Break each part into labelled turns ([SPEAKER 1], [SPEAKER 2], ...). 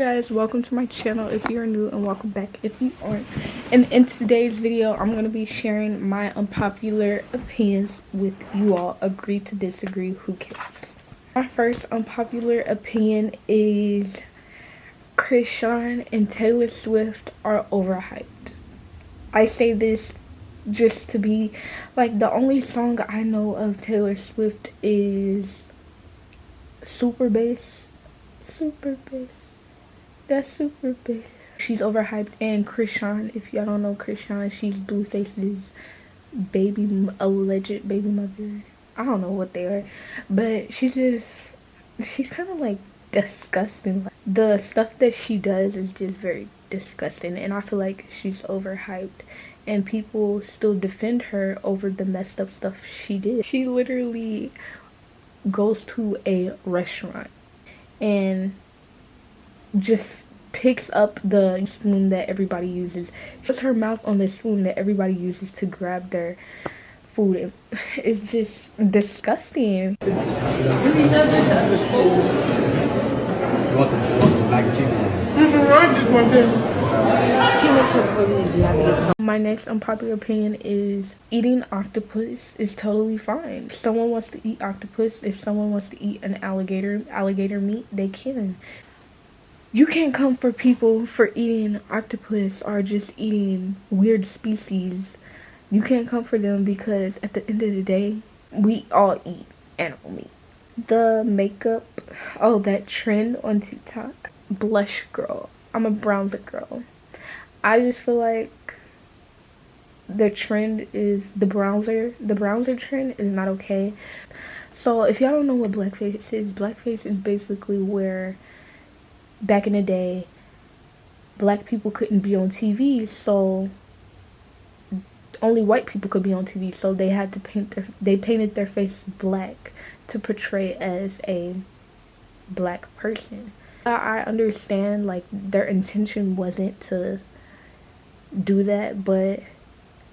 [SPEAKER 1] Guys, welcome to my channel if you're new, and welcome back if you aren't. And in today's video, I'm going to be sharing my unpopular opinions with you all. Agree to disagree, who cares? My first unpopular opinion is Chrisean and Taylor Swift are overhyped. I say this just to be like, the only song I know of Taylor Swift is Super Bass. That's Super Bass. She's overhyped. And Chrisean, if y'all don't know Chrisean, she's Blueface's alleged baby mother. I don't know what they are, but she's kind of like disgusting. The stuff that she does is just very disgusting, and I feel like she's overhyped, and people still defend her over the messed up stuff she did. She literally goes to a restaurant and just picks up the spoon that everybody uses. She puts her mouth on the spoon that everybody uses to grab their food. It's just disgusting.
[SPEAKER 2] You want the mac and cheese?
[SPEAKER 1] My next unpopular opinion is eating octopus is totally fine. If someone wants to eat octopus, if someone wants to eat an alligator meat, they can. You can't come for people for eating octopus or just eating weird species. You can't come for them, because at the end of the day, we all eat animal meat. The makeup, that trend on TikTok, blush girl. I'm a bronzer girl. I just feel like the trend is the bronzer trend is not okay. So if y'all don't know what blackface is basically where back in the day, black people couldn't be on TV, so only white people could be on TV, so they had to painted their face black to portray as a black person. I understand, like, their intention wasn't to do that, but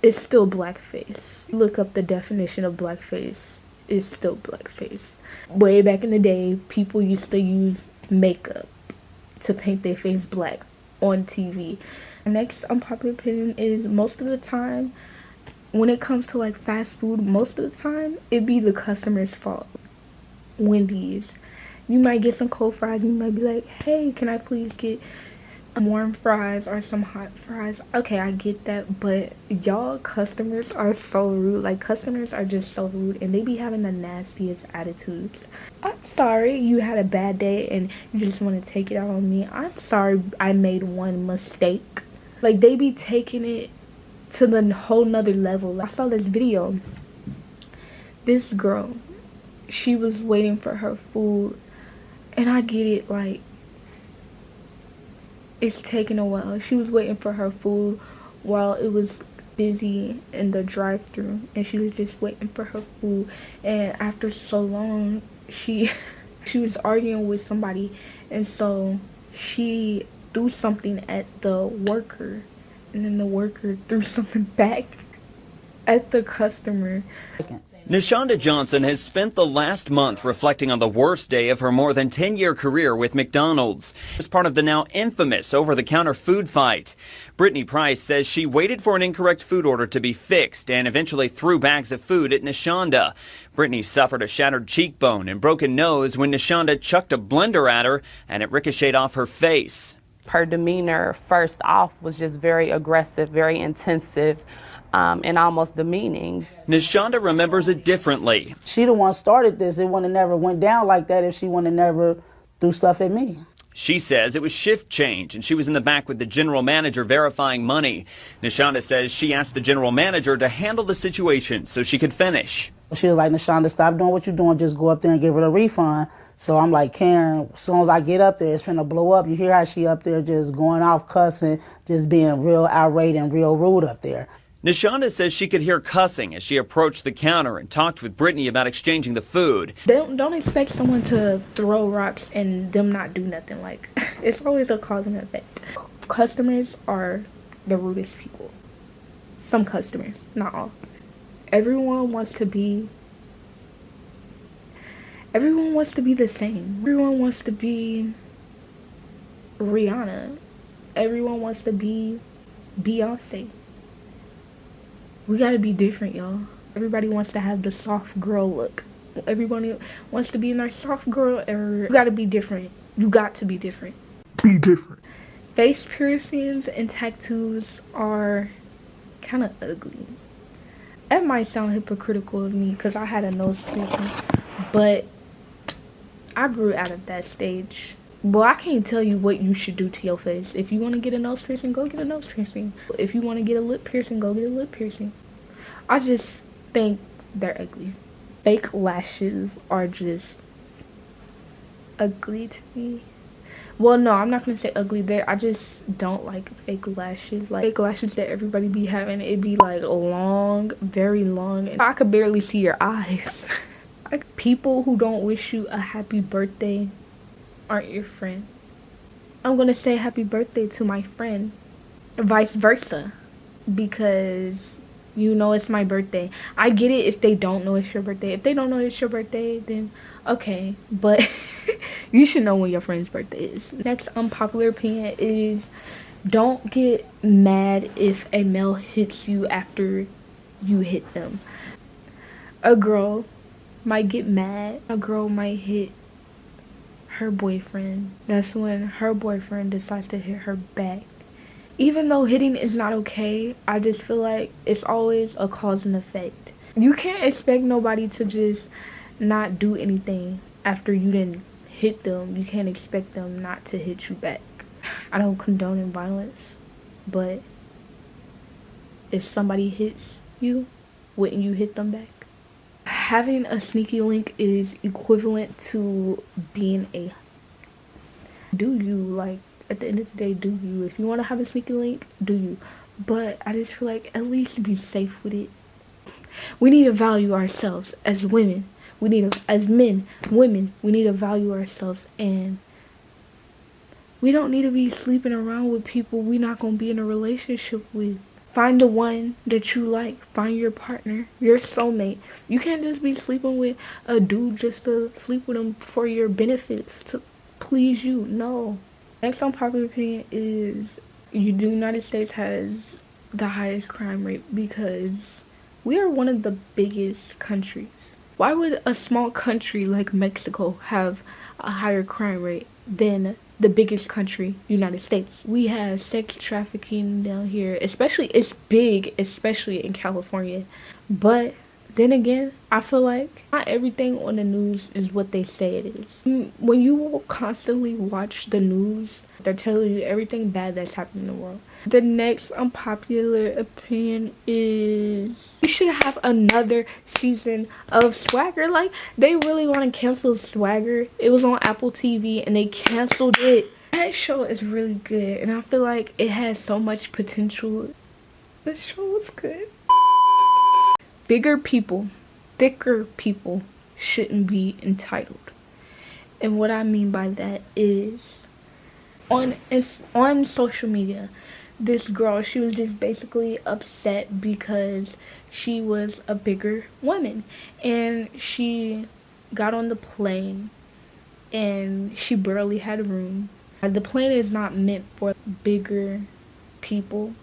[SPEAKER 1] it's still blackface. Look up the definition of blackface. It's still blackface. Way back in the day, people used to use makeup to paint their face black on TV. The next unpopular opinion is, most of the time when it comes to like fast food, most of the time it be the customer's fault. Wendy's, you might get some cold fries and you might be like, hey, can I please get warm fries or some hot fries? Okay, I get that, but y'all customers are so rude. Like, customers are just so rude, and they be having the nastiest attitudes. I'm sorry you had a bad day and you just want to take it out on me. I'm sorry I made one mistake. Like, they be taking it to the whole nother level. I saw this video. This girl, she was waiting for her food, and I get it, like, it's taking a while. She was waiting for her food while it was busy in the drive-thru, and she was just waiting for her food. And after so long, she was arguing with somebody, and so she threw something at the worker, and then the worker threw something back at the customer.
[SPEAKER 3] Nashonda Johnson has spent the last month reflecting on the worst day of her more than 10-year career with McDonald's as part of the now infamous over-the-counter food fight. Brittany Price says she waited for an incorrect food order to be fixed and eventually threw bags of food at Nashonda. Brittany suffered a shattered cheekbone and broken nose when Nashonda chucked a blender at her and it ricocheted off her face.
[SPEAKER 4] Her demeanor first off was just very aggressive, very intensive, and almost demeaning.
[SPEAKER 3] Nashonda remembers it differently.
[SPEAKER 5] She the one started this. It wouldn't have never went down like that if she wouldn't have never threw stuff at me.
[SPEAKER 3] She says it was shift change and she was in the back with the general manager verifying money. Nashonda says she asked the general manager to handle the situation so she could finish.
[SPEAKER 5] She was like, Nashonda, stop doing what you're doing. Just go up there and give her a refund. So I'm like, Karen, as soon as I get up there, it's finna blow up. You hear how she up there just going off cussing, just being real irate and real rude up there.
[SPEAKER 3] Nashonda says she could hear cussing as she approached the counter and talked with Brittany about exchanging the food.
[SPEAKER 1] Don't expect someone to throw rocks and them not do nothing. Like, it's always a cause and effect. Customers are the rudest people. Some customers, not all. Everyone wants to be the same. Everyone wants to be Rihanna. Everyone wants to be Beyonce. We gotta be different, y'all. Everybody wants to have the soft girl look. Everybody wants to be in their soft girl era. You gotta be different. You got to be different. Be different. Face piercings and tattoos are kind of ugly. That might sound hypocritical of me because I had a nose piercing, but I grew out of that stage. Well, I can't tell you what you should do to your face. If you want to get a nose piercing, go get a nose piercing. If you want to get a lip piercing, go get a lip piercing. I just think they're ugly. Fake lashes are just ugly to me. Well, no, I'm not gonna say ugly there. I just don't like fake lashes. Like fake lashes that everybody be having, it be like long, very long, and I could barely see your eyes. Like people who don't wish you a happy birthday aren't your friend. I'm gonna say happy birthday to my friend, vice versa, because you know it's my birthday. I get it if they don't know it's your birthday. If they don't know it's your birthday, then okay, but you should know when your friend's birthday is. Next unpopular opinion is don't get mad if a male hits you after you hit them. A girl might get mad. A girl might hit her boyfriend. That's when her boyfriend decides to hit her back. Even though hitting is not okay, I just feel like it's always a cause and effect. You can't expect nobody to just not do anything after you didn't hit them. You can't expect them not to hit you back. I don't condone violence, but if somebody hits you, wouldn't you hit them back? Having a sneaky link is equivalent to being a do you. Like, at the end of the day, do you. If you want to have a sneaky link, do you. But I just feel like at least be safe with it. We need to value ourselves as women. We need to, as men, women, we need to value ourselves, and we don't need to be sleeping around with people we're not going to be in a relationship with. Find the one that you like. Find your partner, your soulmate. You can't just be sleeping with a dude just to sleep with him for your benefits, to please you. No. Next unpopular opinion is the United States has the highest crime rate because we are one of the biggest countries. Why would a small country like Mexico have a higher crime rate than the biggest country, United States? We have sex trafficking down here, especially, it's big, especially in California. But then again, I feel like not everything on the news is what they say it is. When you constantly watch the news, they're telling you everything bad that's happening in the world. The next unpopular opinion is we should have another season of Swagger. Like, they really want to cancel Swagger. It was on Apple TV and they canceled it. That show is really good and I feel like it has so much potential. The show was good. Bigger people, thicker people shouldn't be entitled. And what I mean by that is on social media, this girl, she was just basically upset because she was a bigger woman and she got on the plane and she barely had room. The plane is not meant for bigger people.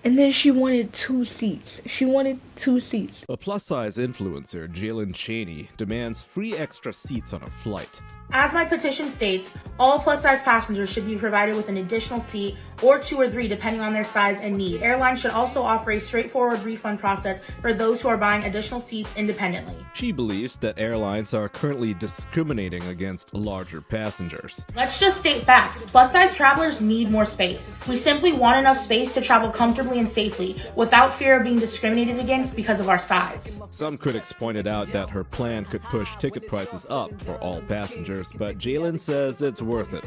[SPEAKER 1] And then she wanted 2 seats. She wanted 2 seats.
[SPEAKER 6] A plus-size influencer, Jalen Chaney, demands free extra seats on a flight.
[SPEAKER 7] As my petition states, all plus-size passengers should be provided with an additional seat or 2 or 3 depending on their size and need. Airlines should also offer a straightforward refund process for those who are buying additional seats independently.
[SPEAKER 6] She believes that airlines are currently discriminating against larger passengers.
[SPEAKER 7] Let's just state facts. Plus-size travelers need more space. We simply want enough space to travel comfortably and safely without fear of being discriminated against because of our size.
[SPEAKER 6] Some critics pointed out that her plan could push ticket prices up for all passengers, but Jalen says it's worth it.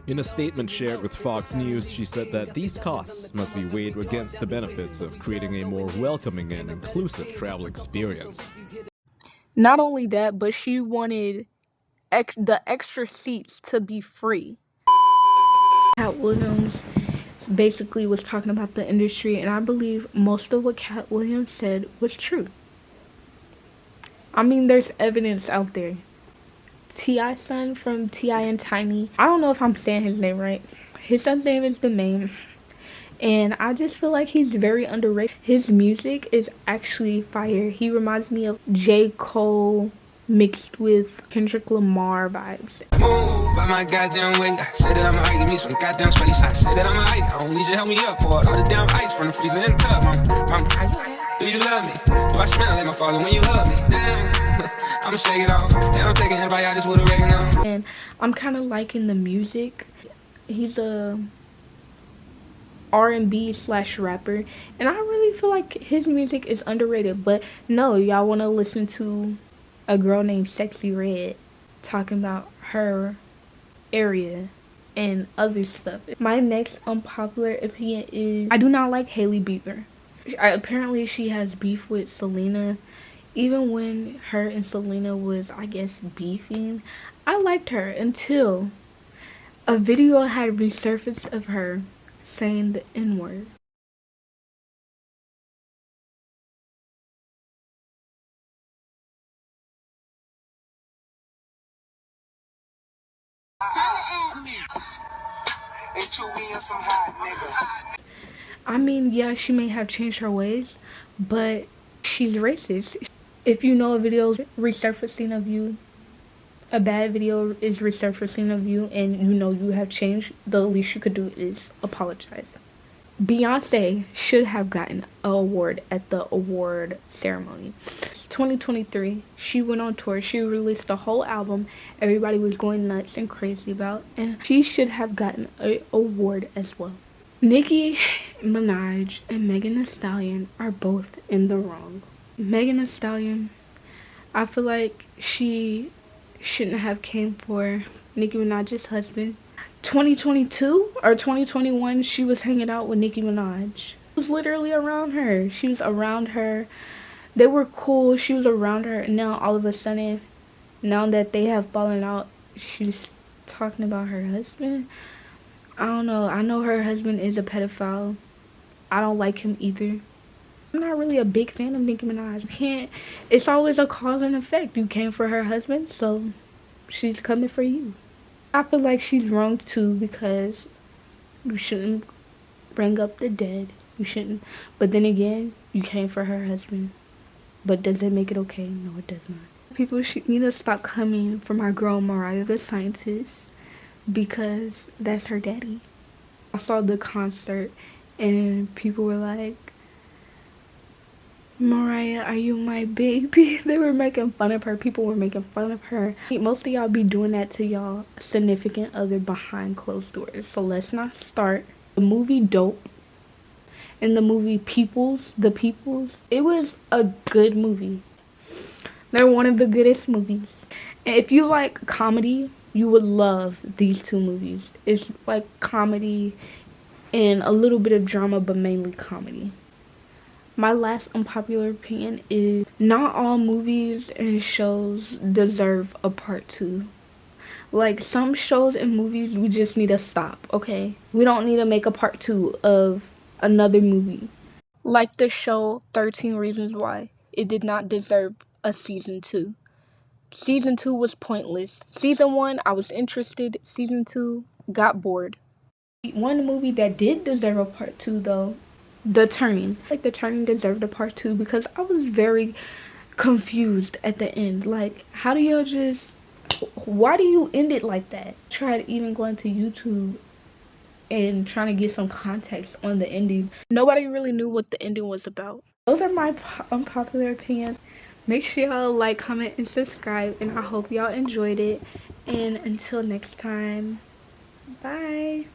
[SPEAKER 6] In a statement shared with Fox News, she said that these costs must be weighed against the benefits of creating a more welcoming and inclusive travel experience.
[SPEAKER 1] Not only that, but she wanted the extra seats to be free. Katt Williams basically was talking about the industry, and I believe most of what Katt Williams said was true. I mean, there's evidence out there T.I.'s son from T.I. and Tiny. I don't know if I'm saying his name right. His son's name is The Main. And I just feel like he's very underrated. His music is actually fire. He reminds me of J. Cole mixed with Kendrick Lamar vibes.
[SPEAKER 8] Move by my goddamn way. I said that I'ma give me some goddamn space. I said that I'ma I don't need you to help me up. Pour all the damn ice from the freezer in the tub. Mama, do you love me? Do I smell like my father when you hug me? Damn, I'ma shake it off. And I'm taking antibiotics with oregano.
[SPEAKER 1] And I'm kind of liking the music. He's a R&B / rapper, and I really feel like his music is underrated. But no, y'all want to listen to a girl named Sexy Red talking about her area and other stuff. My next unpopular opinion is I do not like Hailey Bieber. Apparently she has beef with Selena. Even when her and Selena was, I guess, beefing, I liked her until a video had resurfaced of her saying the N-word. I mean, yeah, she may have changed her ways, but she's racist. If you know a video resurfacing of you, a bad video is resurfacing of you, and you know you have changed, the least you could do is apologize. Beyonce should have gotten an award at the award ceremony. 2023, she went on tour. She released a whole album everybody was going nuts and crazy about, and she should have gotten an award as well. Nicki Minaj and Megan Thee Stallion are both in the wrong. Megan Thee Stallion, I feel like she shouldn't have came for Nicki Minaj's husband. 2022 or 2021, she was hanging out with Nicki Minaj. She was literally around her. She was around her. They were cool. She was around her. And now all of a sudden, now that they have fallen out, she's talking about her husband. I don't know. I know her husband is a pedophile. I don't like him either. I'm not really a big fan of Nicki Minaj. You can't. It's always a cause and effect. You came for her husband, so she's coming for you. I feel like she's wrong too, because you shouldn't bring up the dead. You shouldn't. But then again, you came for her husband. But does it make it okay? No, it does not. People need to stop coming for my girl Mariah the Scientist, because that's her daddy. I saw the concert and people were like, Mariah, are you my baby? They were making fun of her. People were making fun of her. Most of y'all be doing that to y'all significant other behind closed doors. So let's not start. The movie Dope and the movie The Peoples, it was a good movie. They're one of the goodest movies. And if you like comedy, you would love these two movies. It's like comedy and a little bit of drama, but mainly comedy. My last unpopular opinion is not all movies and shows deserve a part 2. Like, some shows and movies, we just need to stop, okay? We don't need to make a part 2 of another movie. Like the show 13 Reasons Why. It did not deserve a season 2. Season 2 was pointless. Season 1, I was interested. Season 2, got bored. One movie that did deserve a part 2 though, The Turning. Like, The Turning deserved a part 2 because I was very confused at the end. Like, how do y'all just, why do you end it like that? Tried even going to YouTube and trying to get some context on the ending. Nobody really knew what the ending was about. Those are my unpopular opinions. Make sure y'all like, comment, and subscribe, and I hope y'all enjoyed it. And until next time, bye.